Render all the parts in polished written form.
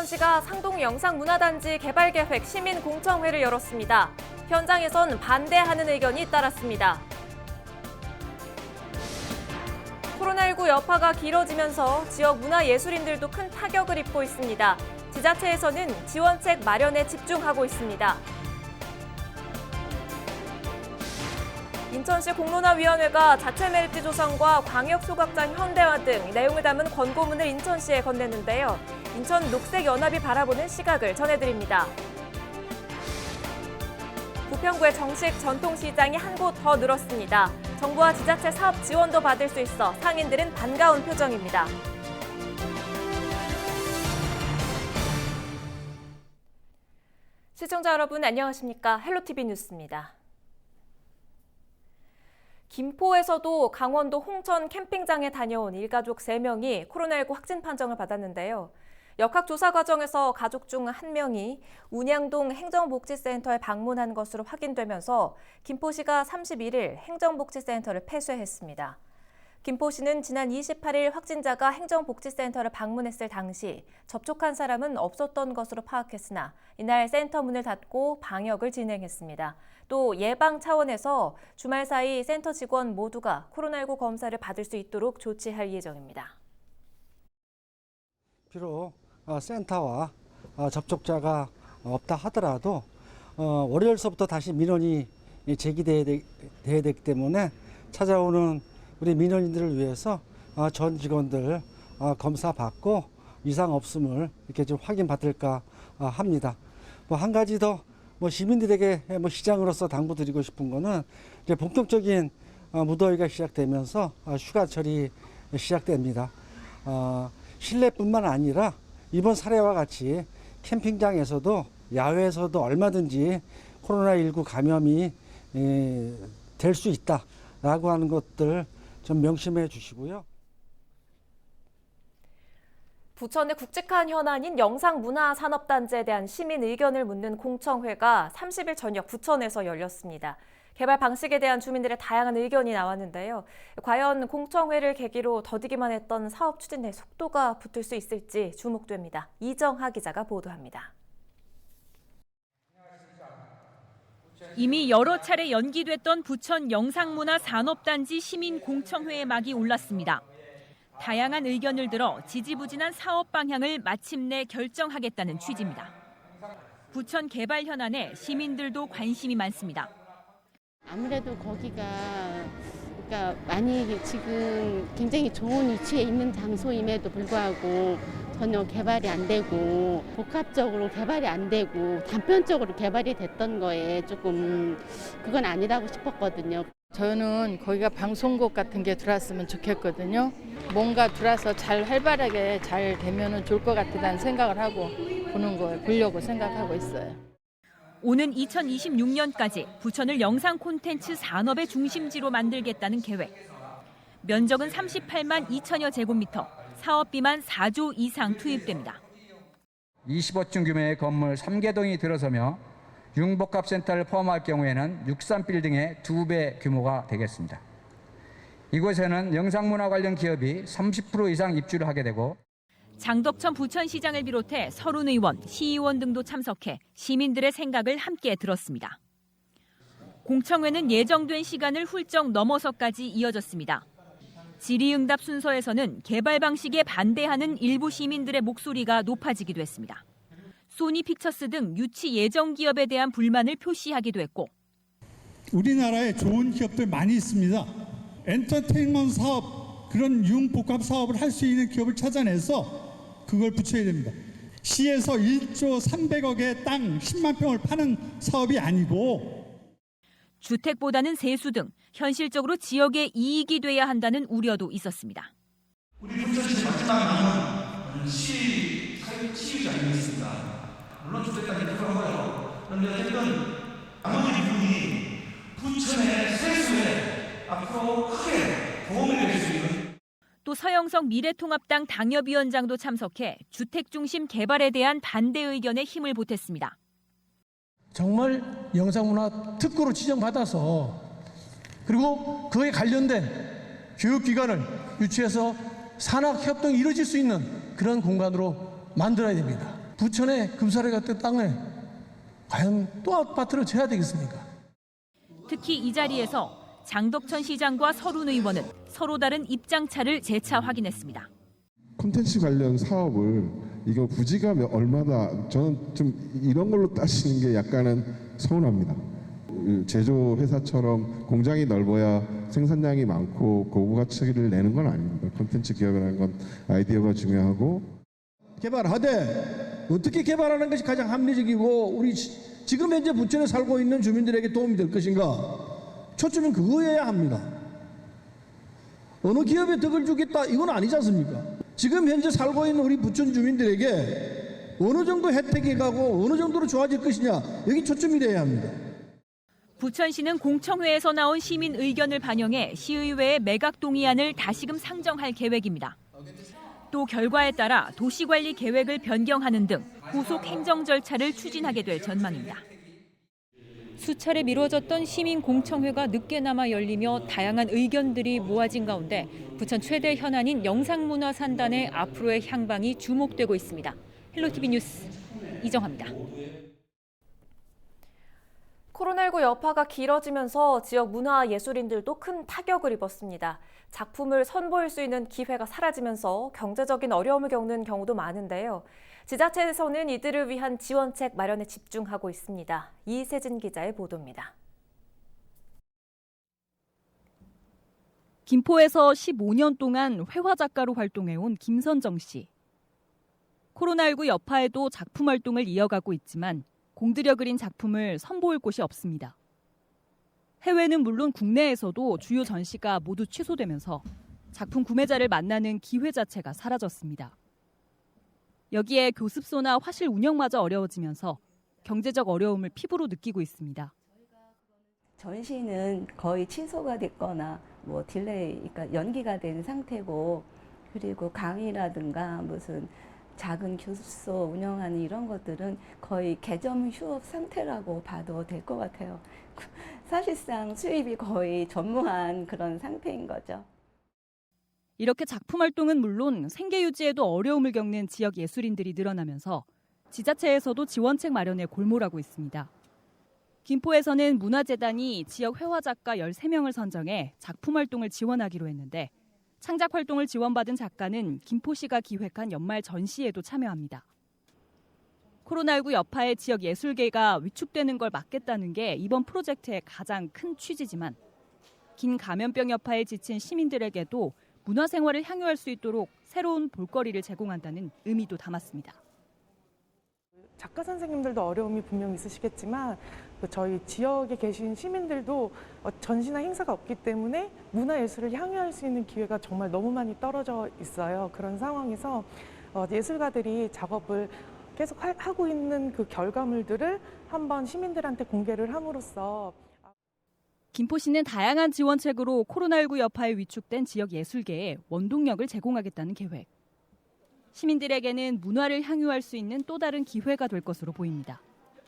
인천시가 상동 영상문화단지 개발계획 시민공청회를 열었습니다. 현장에선 반대하는 의견이 따랐습니다. 코로나19 여파가 길어지면서 지역 문화예술인들도 큰 타격을 입고 있습니다. 지자체에서는 지원책 마련에 집중하고 있습니다. 인천시 공론화위원회가 자체 메리트 조성과 광역소각장 현대화 등 내용을 담은 권고문을 인천시에 건넸는데요. 인천 녹색연합이 바라보는 시각을 전해드립니다. 부평구의 정식 전통시장이 한 곳 더 늘었습니다. 정부와 지자체 사업 지원도 받을 수 있어 상인들은 반가운 표정입니다. 시청자 여러분 안녕하십니까? 헬로티비 뉴스입니다. 김포에서도 강원도 홍천 캠핑장에 다녀온 일가족 3명이 코로나19 확진 판정을 받았는데요. 역학조사 과정에서 가족 중 1명이 운양동 행정복지센터에 방문한 것으로 확인되면서 김포시가 31일 행정복지센터를 폐쇄했습니다. 김포시는 지난 28일 확진자가 행정복지센터를 방문했을 당시 접촉한 사람은 없었던 것으로 파악했으나 이날 센터 문을 닫고 방역을 진행했습니다. 또 예방 차원에서 주말 사이 센터 직원 모두가 코로나19 검사를 받을 수 있도록 조치할 예정입니다. 비록 센터와 접촉자가 없다 하더라도 월요일서부터 다시 민원이 제기돼야 되기 때문에 찾아오는 우리 민원인들을 위해서 전 직원들 검사 받고 이상 없음을 이렇게 좀 확인받을까 합니다. 한 가지 더 시민들에게 시장으로서 당부드리고 싶은 거는 이제 본격적인 무더위가 시작되면서 휴가철이 시작됩니다. 실내뿐만 아니라 이번 사례와 같이 캠핑장에서도 야외에서도 얼마든지 코로나19 감염이 될 수 있다라고 하는 것들 좀 명심해 주시고요. 부천의 굵직한 현안인 영상문화산업단지에 대한 시민 의견을 묻는 공청회가 30일 저녁 부천에서 열렸습니다. 개발 방식에 대한 주민들의 다양한 의견이 나왔는데요. 과연 공청회를 계기로 더디기만 했던 사업 추진에 속도가 붙을 수 있을지 주목됩니다. 이정하 기자가 보도합니다. 이미 여러 차례 연기됐던 부천 영상문화산업단지 시민공청회의 막이 올랐습니다. 다양한 의견을 들어 지지부진한 사업 방향을 마침내 결정하겠다는 취지입니다. 부천 개발 현안에 시민들도 관심이 많습니다. 아무래도 거기가 많이 지금 굉장히 좋은 위치에 있는 장소임에도 불구하고 전혀 개발이 안 되고 복합적으로 개발이 안 되고 단편적으로 개발이 됐던 거에 조금 그건 아니라고 싶었거든요. 저는 거기가 방송국 같은 게 들어왔으면 좋겠거든요. 뭔가 들어와서 잘 활발하게 잘 되면 좋을 것 같다는 생각을 하고 보려고 생각하고 있어요. 오는 2026년까지 부천을 영상 콘텐츠 산업의 중심지로 만들겠다는 계획. 면적은 38만 2천여 제곱미터, 사업비만 4조 이상 투입됩니다. 25층 규모의 건물 3개동이 들어서며 융복합센터를 포함할 경우에는 63빌딩의 2배 규모가 되겠습니다. 이곳에는 영상문화 관련 기업이 30% 이상 입주를 하게 되고 장덕천 부천시장을 비롯해 서른 의원, 시의원 등도 참석해 시민들의 생각을 함께 들었습니다. 공청회는 예정된 시간을 훌쩍 넘어서까지 이어졌습니다. 질의응답 순서에서는 개발 방식에 반대하는 일부 시민들의 목소리가 높아지기도 했습니다. 소니픽처스 등 유치 예정 기업에 대한 불만을 표시하기도 했고 우리나라에 좋은 기업들 많이 있습니다. 엔터테인먼트 사업, 그런 융복합 사업을 할 수 있는 기업을 찾아내서 그걸 붙여야 됩니다. 시에서 1조 300억의 땅 10만 평을 파는 사업이 아니고 주택보다는 세수 등 현실적으로 지역의 이익이 돼야 한다는 우려도 있었습니다. 우리 부천시 마지막 남은 시의장이 있습니다. 물론 주택단지 필요하고요. 그런데 어쨌든 나머지 부분이 부천의 세수에 앞으로 크게 도움이 될 수 있는 또 서영석 미래통합당 당협위원장도 참석해 주택중심 개발에 대한 반대 의견에 힘을 보탰습니다. 정말 영상문화 특구로 지정받아서 그리고 그에 관련된 교육기관을 유치해서 산학협동이 이루어질 수 있는 그런 공간으로 만들어야 됩니다. 부천의 금사리 같은 땅을 과연 또 아파트로 지어야 되겠습니까? 특히 이 자리에서 장덕천 시장과 서른 의원은 서로 다른 입장차를 재차 확인했습니다. 콘텐츠 관련 사업을 이거 부지가 얼마나 저는 좀 이런 걸로 따지는 게 약간은 서운합니다. 제조 회사처럼 공장이 넓어야 생산량이 많고 고부가치를 내는 건 아닙니다. 콘텐츠 기업이라는 건 아이디어가 중요하고 개발하되 어떻게 개발하는 것이 가장 합리적이고 우리 지금 현재 부천에 살고 있는 주민들에게 도움이 될 것인가? 초점은 그거여야 합니다. 어느 기업에 덕을 주겠다 이건 아니지 않습니까? 지금 현재 살고 있는 우리 부천 주민들에게 어느 정도 혜택이 가고 어느 정도로 좋아질 것이냐 여기 초점이 돼야 합니다. 부천시는 공청회에서 나온 시민 의견을 반영해 시의회의 매각 동의안을 다시금 상정할 계획입니다. 또 결과에 따라 도시관리 계획을 변경하는 등 후속 행정 절차를 추진하게 될 전망입니다. 수차례 미뤄졌던 시민 공청회가 늦게나마 열리며 다양한 의견들이 모아진 가운데 부천 최대 현안인 영상문화산단의 앞으로의 향방이 주목되고 있습니다. 헬로티비 뉴스 이정화입니다. 코로나19 여파가 길어지면서 지역 문화예술인들도 큰 타격을 입었습니다. 작품을 선보일 수 있는 기회가 사라지면서 경제적인 어려움을 겪는 경우도 많은데요. 지자체에서는 이들을 위한 지원책 마련에 집중하고 있습니다. 이세진 기자의 보도입니다. 김포에서 15년 동안 회화 작가로 활동해온 김선정 씨. 코로나19 여파에도 작품 활동을 이어가고 있지만 공들여 그린 작품을 선보일 곳이 없습니다. 해외는 물론 국내에서도 주요 전시가 모두 취소되면서 작품 구매자를 만나는 기회 자체가 사라졌습니다. 여기에 교습소나 화실 운영마저 어려워지면서 경제적 어려움을 피부로 느끼고 있습니다. 전시는 거의 취소가 됐거나 뭐 딜레이, 그러니까 연기가 된 상태고, 그리고 강의라든가 무슨 작은 교습소 운영하는 이런 것들은 거의 개점 휴업 상태라고 봐도 될 것 같아요. 사실상 수입이 거의 전무한 그런 상태인 거죠. 이렇게 작품 활동은 물론 생계 유지에도 어려움을 겪는 지역 예술인들이 늘어나면서 지자체에서도 지원책 마련에 골몰하고 있습니다. 김포에서는 문화재단이 지역 회화 작가 13명을 선정해 작품 활동을 지원하기로 했는데 창작 활동을 지원받은 작가는 김포시가 기획한 연말 전시에도 참여합니다. 코로나19 여파에 지역 예술계가 위축되는 걸 막겠다는 게 이번 프로젝트의 가장 큰 취지지만 긴 감염병 여파에 지친 시민들에게도 문화생활을 향유할 수 있도록 새로운 볼거리를 제공한다는 의미도 담았습니다. 작가 선생님들도 어려움이 분명히 있으시겠지만 저희 지역에 계신 시민들도 전시나 행사가 없기 때문에 문화예술을 향유할 수 있는 기회가 정말 너무 많이 떨어져 있어요. 그런 상황에서 예술가들이 작업을 계속 하고 있는 그 결과물들을 한번 시민들한테 공개를 함으로써 김포시는 다양한 지원책으로 코로나19 여파에 위축된 지역 예술계에 원동력을 제공하겠다는 계획. 시민들에게는 문화를 향유할 수 있는 또 다른 기회가 될 것으로 보입니다.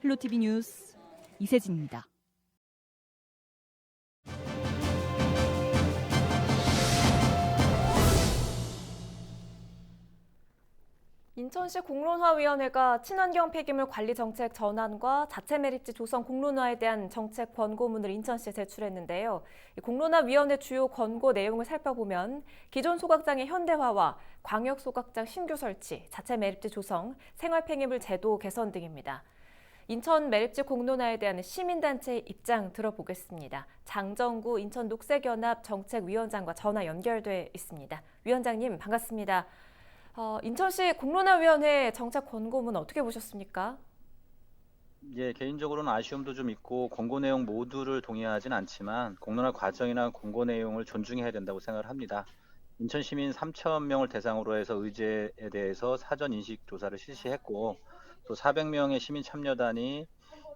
헬로티비 뉴스 이세진입니다. 인천시 공론화위원회가 친환경 폐기물 관리 정책 전환과 자체 매립지 조성 공론화에 대한 정책 권고문을 인천시에 제출했는데요. 공론화위원회 주요 권고 내용을 살펴보면 기존 소각장의 현대화와 광역 소각장 신규 설치, 자체 매립지 조성, 생활 폐기물 제도 개선 등입니다. 인천 매립지 공론화에 대한 시민단체 입장 들어보겠습니다. 장정구 인천 녹색연합 정책위원장과 전화 연결돼 있습니다. 위원장님 반갑습니다. 인천시 공론화위원회 정책 권고문 어떻게 보셨습니까? 예, 개인적으로는 아쉬움도 좀 있고 권고 내용 모두를 동의하진 않지만 공론화 과정이나 권고 내용을 존중해야 된다고 생각을 합니다. 인천 시민 3,000명을 대상으로 해서 의제에 대해서 사전 인식 조사를 실시했고 또 400명의 시민 참여단이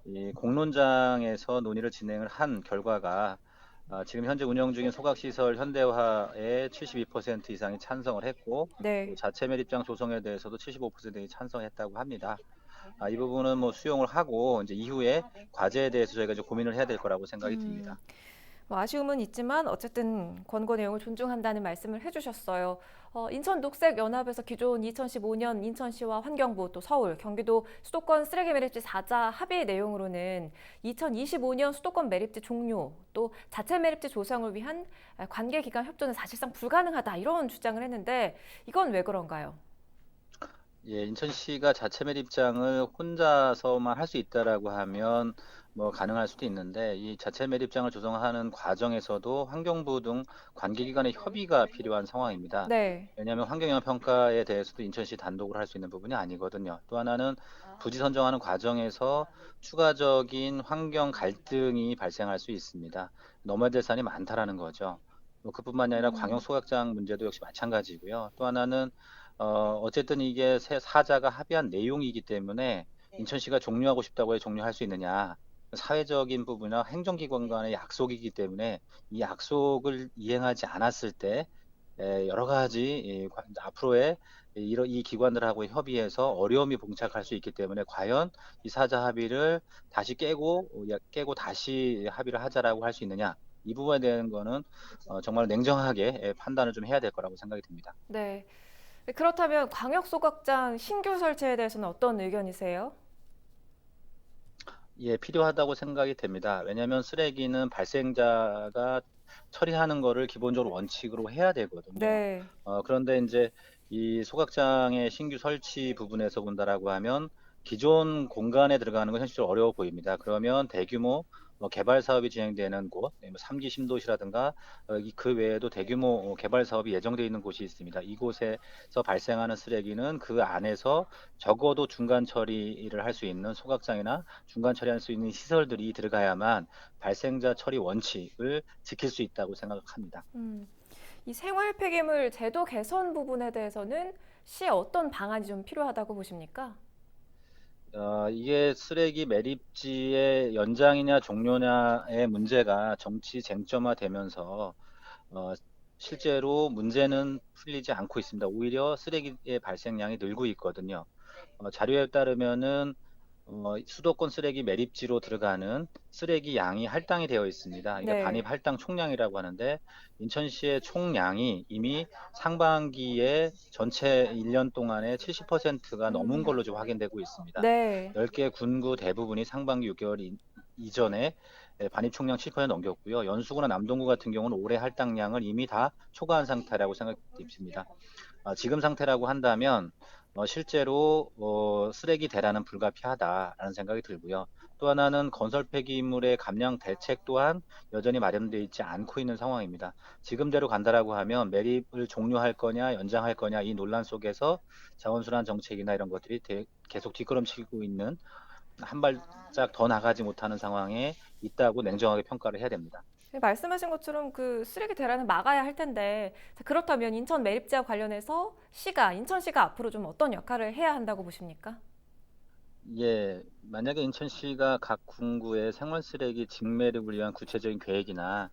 이 공론장에서 논의를 진행을 한 결과가 지금 현재 운영 중인 소각시설 현대화에 72% 이상이 찬성을 했고 네. 자체 매립장 조성에 대해서도 75%이 찬성했다고 합니다. 이 부분은 뭐 수용을 하고 이제 이후에 과제에 대해서 저희가 이제 고민을 해야 될 거라고 생각이 듭니다. 뭐 아쉬움은 있지만 어쨌든 권고 내용을 존중한다는 말씀을 해주셨어요. 인천 녹색연합에서 기존 2015년 인천시와 환경부 또 서울, 경기도 수도권 쓰레기 매립지 4자 합의 내용으로는 2025년 수도권 매립지 종료 또 자체 매립지 조성을 위한 관계기관 협조는 사실상 불가능하다 이런 주장을 했는데 이건 왜 그런가요? 예, 인천시가 자체 매립장을 혼자서만 할 수 있다라고 하면 뭐 가능할 수도 있는데 이 자체 매립장을 조성하는 과정에서도 환경부 등 관계기관의 협의가 필요한 상황입니다. 네. 왜냐하면 환경영향 평가에 대해서도 인천시 단독으로 할 수 있는 부분이 아니거든요. 또 하나는 부지 선정하는 과정에서 추가적인 환경 갈등이 발생할 수 있습니다. 넘어야 될 산이 많다라는 거죠. 뭐 그뿐만이 아니라 광역 소각장 문제도 역시 마찬가지고요. 또 하나는 어쨌든 이게 사자가 합의한 내용이기 때문에 인천시가 종료하고 싶다고 해 종료할 수 있느냐. 사회적인 부분이나 행정기관 간의 약속이기 때문에 이 약속을 이행하지 않았을 때 여러 가지 앞으로의 이 기관들하고의 협의에서 어려움이 봉착할 수 있기 때문에 과연 이 사자 합의를 다시 깨고 다시 합의를 하자라고 할 수 있느냐. 이 부분에 대한 거는 정말 냉정하게 판단을 좀 해야 될 거라고 생각이 듭니다. 네. 그렇다면 광역소각장 신규 설치에 대해서는 어떤 의견이세요? 예, 필요하다고 생각이 됩니다. 왜냐하면 쓰레기는 발생자가 처리하는 거를 기본적으로 원칙으로 해야 되거든요. 네. 그런데 이제 이 소각장의 신규 설치 부분에서 본다라고 하면 기존 공간에 들어가는 건 현실적으로 어려워 보입니다. 그러면 대규모 개발 사업이 진행되는 곳, 3기 신도시라든가 그 외에도 대규모 개발 사업이 예정되어 있는 곳이 있습니다. 이곳에서 발생하는 쓰레기는 그 안에서 적어도 중간 처리를 할 수 있는 소각장이나 중간 처리할 수 있는 시설들이 들어가야만 발생자 처리 원칙을 지킬 수 있다고 생각합니다. 이 생활 폐기물 제도 개선 부분에 대해서는 시에 어떤 방안이 좀 필요하다고 보십니까? 이게 쓰레기 매립지의 연장이냐 종료냐의 문제가 정치 쟁점화되면서 어, 실제로 문제는 풀리지 않고 있습니다. 오히려 쓰레기의 발생량이 늘고 있거든요. 자료에 따르면은 수도권 쓰레기 매립지로 들어가는 쓰레기 양이 할당이 되어 있습니다. 이게 네. 반입 할당 총량이라고 하는데 인천시의 총량이 이미 상반기에 전체 1년 동안의 70%가 넘은 걸로 지금 확인되고 있습니다. 네. 10개 군구 대부분이 상반기 6개월 이전에 반입 총량 70% 넘겼고요. 연수구나 남동구 같은 경우는 올해 할당량을 이미 다 초과한 상태라고 생각됩니다. 지금 상태라고 한다면 실제로 쓰레기 대란은 불가피하다라는 생각이 들고요. 또 하나는 건설 폐기물의 감량 대책 또한 여전히 마련되어 있지 않고 있는 상황입니다. 지금대로 간다라고 하면 매립을 종료할 거냐 연장할 거냐 이 논란 속에서 자원순환 정책이나 이런 것들이 계속 뒷걸음치고 있는 한 발짝 더 나가지 못하는 상황에 있다고 냉정하게 평가를 해야 됩니다. 말씀하신 것처럼 그 쓰레기 대란을 막아야 할 텐데 자, 그렇다면 인천 매립지와 관련해서 인천시가 앞으로 좀 어떤 역할을 해야 한다고 보십니까? 예, 만약에 인천시가 각 군구의 생활 쓰레기 직매립을 위한 구체적인 계획이나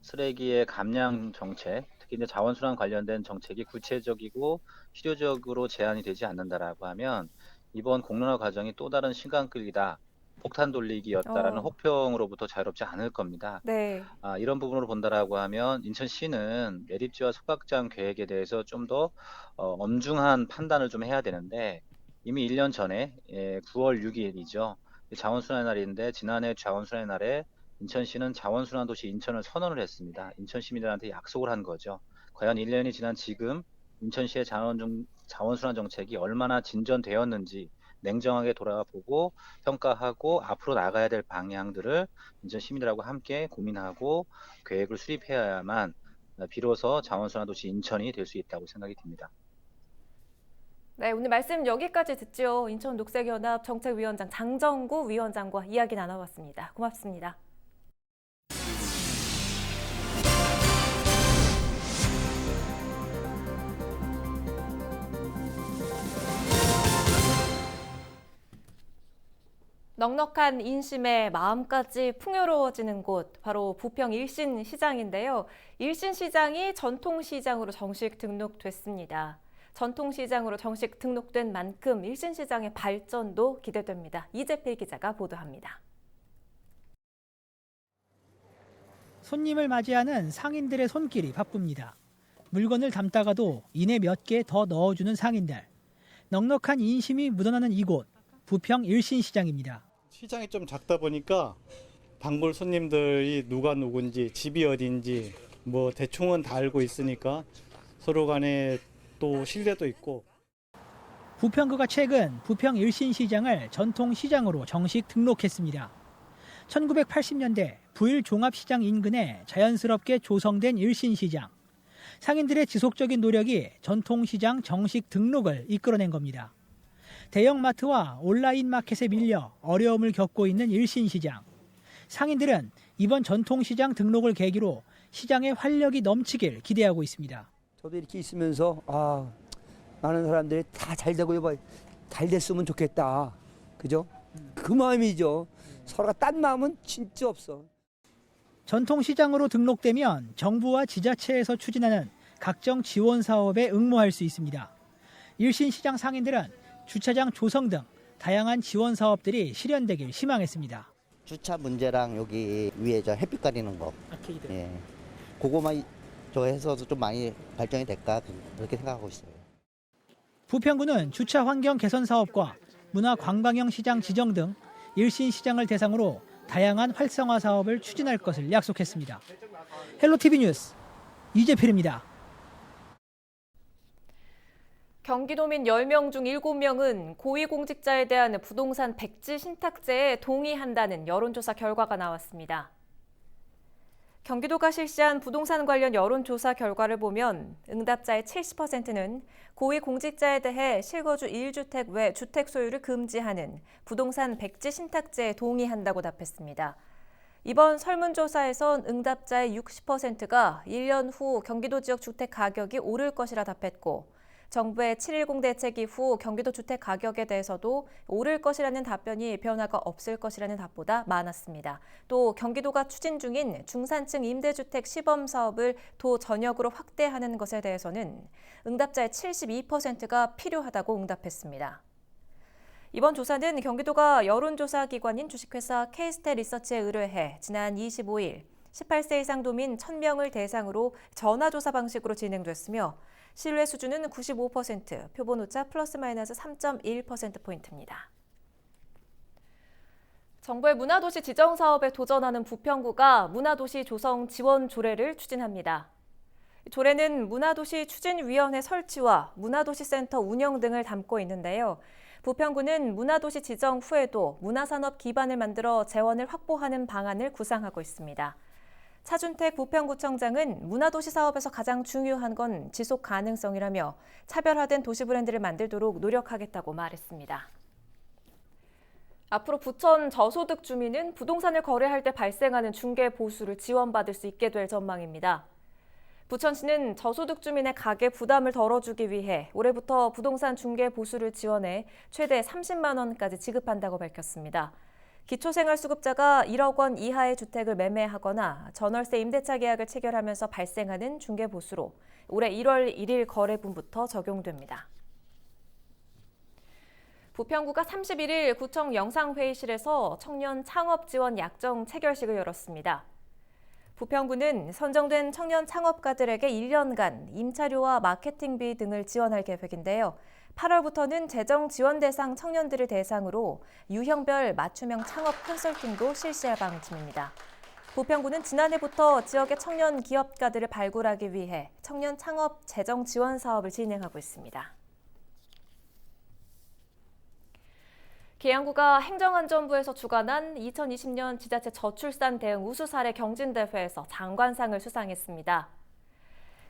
쓰레기의 감량 정책, 특히 이제 자원순환 관련된 정책이 구체적이고 실효적으로 제안이 되지 않는다라고 하면 이번 공론화 과정이 또 다른 시간 끌기다, 폭탄 돌리기였다라는 혹평으로부터 자유롭지 않을 겁니다. 네. 이런 부분으로 본다라고 하면 인천시는 매립지와 소각장 계획에 대해서 좀 더 엄중한 판단을 좀 해야 되는데 이미 1년 전에 9월 6일이죠. 자원순환의 날인데 지난해 자원순환의 날에 인천시는 자원순환 도시 인천을 선언을 했습니다. 인천 시민들한테 약속을 한 거죠. 과연 1년이 지난 지금 인천시의 자원순환 정책이 얼마나 진전되었는지 냉정하게 돌아보고 평가하고 앞으로 나가야 될 방향들을 인천 시민들하고 함께 고민하고 계획을 수립해야만 비로소 자원순환 도시 인천이 될 수 있다고 생각이 듭니다. 네, 오늘 말씀 여기까지 듣죠. 인천 녹색연합 정책위원장 장정구 위원장과 이야기 나눠봤습니다. 고맙습니다. 넉넉한 인심에 마음까지 풍요로워지는 곳, 바로 부평 일신시장인데요. 일신시장이 전통시장으로 정식 등록됐습니다. 전통시장으로 정식 등록된 만큼 일신시장의 발전도 기대됩니다. 이재필 기자가 보도합니다. 손님을 맞이하는 상인들의 손길이 바쁩니다. 물건을 담다가도 이내 몇 개 더 넣어주는 상인들. 넉넉한 인심이 묻어나는 이곳, 부평 일신시장입니다. 시장이 좀 작다 보니까 단골 손님들이 누가 누군지, 집이 어딘지 뭐 대충은 다 알고 있으니까 서로 간에 또 신뢰도 있고. 부평구가 최근 부평 일신시장을 전통시장으로 정식 등록했습니다. 1980년대 부일 종합시장 인근에 자연스럽게 조성된 일신시장. 상인들의 지속적인 노력이 전통시장 정식 등록을 이끌어낸 겁니다. 대형마트와 온라인 마켓에 밀려 어려움을 겪고 있는 일신시장. 상인들은 이번 전통시장 등록을 계기로 시장에 활력이 넘치길 기대하고 있습니다. 저도 이렇게 있으면서 많은 사람들이 다 잘 되고 잘 됐으면 좋겠다. 그죠? 그 마음이죠. 서로가 딴 마음은 진짜 없어. 전통시장으로 등록되면 정부와 지자체에서 추진하는 각종 지원 사업에 응모할 수 있습니다. 일신시장 상인들은 주차장 조성 등 다양한 지원 사업들이 실현되길 희망했습니다. 주차 문제랑 여기 위에 저 햇빛 가리는 거. 아케이드. 예. 그거만 저 해서도 좀 많이 발전이 될까 그렇게 생각하고 있어요. 부평구는 주차 환경 개선 사업과 문화관광형 시장 지정 등 일신시장을 대상으로 다양한 활성화 사업을 추진할 것을 약속했습니다. 헬로티비 뉴스 이재필입니다. 경기도민 10명 중 7명은 고위공직자에 대한 부동산 백지 신탁제에 동의한다는 여론조사 결과가 나왔습니다. 경기도가 실시한 부동산 관련 여론조사 결과를 보면 응답자의 70%는 고위공직자에 대해 실거주 1주택 외 주택 소유를 금지하는 부동산 백지 신탁제에 동의한다고 답했습니다. 이번 설문조사에선 응답자의 60%가 1년 후 경기도 지역 주택 가격이 오를 것이라 답했고 정부의 7.10 대책 이후 경기도 주택 가격에 대해서도 오를 것이라는 답변이 변화가 없을 것이라는 답보다 많았습니다. 또 경기도가 추진 중인 중산층 임대주택 시범 사업을 도 전역으로 확대하는 것에 대해서는 응답자의 72%가 필요하다고 응답했습니다. 이번 조사는 경기도가 여론조사 기관인 주식회사 K스탯 리서치에 의뢰해 지난 25일 18세 이상 도민 1,000명을 대상으로 전화조사 방식으로 진행됐으며 신뢰 수준은 95%, 표본 오차 플러스 마이너스 3.1%포인트입니다. 정부의 문화도시 지정 사업에 도전하는 부평구가 문화도시 조성 지원 조례를 추진합니다. 조례는 문화도시 추진위원회 설치와 문화도시센터 운영 등을 담고 있는데요. 부평구는 문화도시 지정 후에도 문화산업 기반을 만들어 재원을 확보하는 방안을 구상하고 있습니다. 차준택 부평구청장은 문화도시 사업에서 가장 중요한 건 지속 가능성이라며 차별화된 도시 브랜드를 만들도록 노력하겠다고 말했습니다. 앞으로 부천 저소득 주민은 부동산을 거래할 때 발생하는 중개 보수를 지원받을 수 있게 될 전망입니다. 부천시는 저소득 주민의 가계 부담을 덜어주기 위해 올해부터 부동산 중개 보수를 지원해 최대 30만 원까지 지급한다고 밝혔습니다. 기초생활수급자가 1억 원 이하의 주택을 매매하거나 전월세 임대차 계약을 체결하면서 발생하는 중개보수로 올해 1월 1일 거래분부터 적용됩니다. 부평구가 31일 구청 영상회의실에서 청년 창업 지원 약정 체결식을 열었습니다. 부평구는 선정된 청년 창업가들에게 1년간 임차료와 마케팅비 등을 지원할 계획인데요. 8월부터는 재정 지원 대상 청년들을 대상으로 유형별 맞춤형 창업 컨설팅도 실시할 방침입니다. 부평구는 지난해부터 지역의 청년 기업가들을 발굴하기 위해 청년 창업 재정 지원 사업을 진행하고 있습니다. 계양구가 행정안전부에서 주관한 2020년 지자체 저출산 대응 우수 사례 경진대회에서 장관상을 수상했습니다.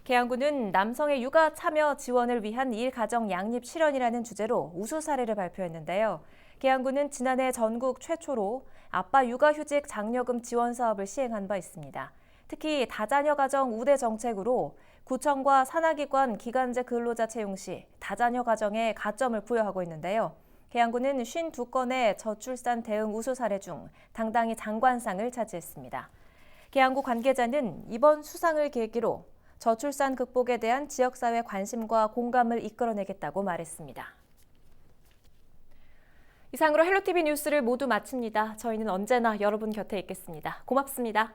계양구는 남성의 육아 참여 지원을 위한 일가정 양립 실현이라는 주제로 우수 사례를 발표했는데요. 계양구는 지난해 전국 최초로 아빠 육아휴직 장려금 지원 사업을 시행한 바 있습니다. 특히 다자녀 가정 우대 정책으로 구청과 산하기관 기간제 근로자 채용 시 다자녀 가정에 가점을 부여하고 있는데요. 계양구는 52건의 저출산 대응 우수 사례 중 당당히 장관상을 차지했습니다. 계양구 관계자는 이번 수상을 계기로 저출산 극복에 대한 지역사회 관심과 공감을 이끌어내겠다고 말했습니다. 이상으로 헬로티비 뉴스를 모두 마칩니다. 저희는 언제나 여러분 곁에 있겠습니다. 고맙습니다.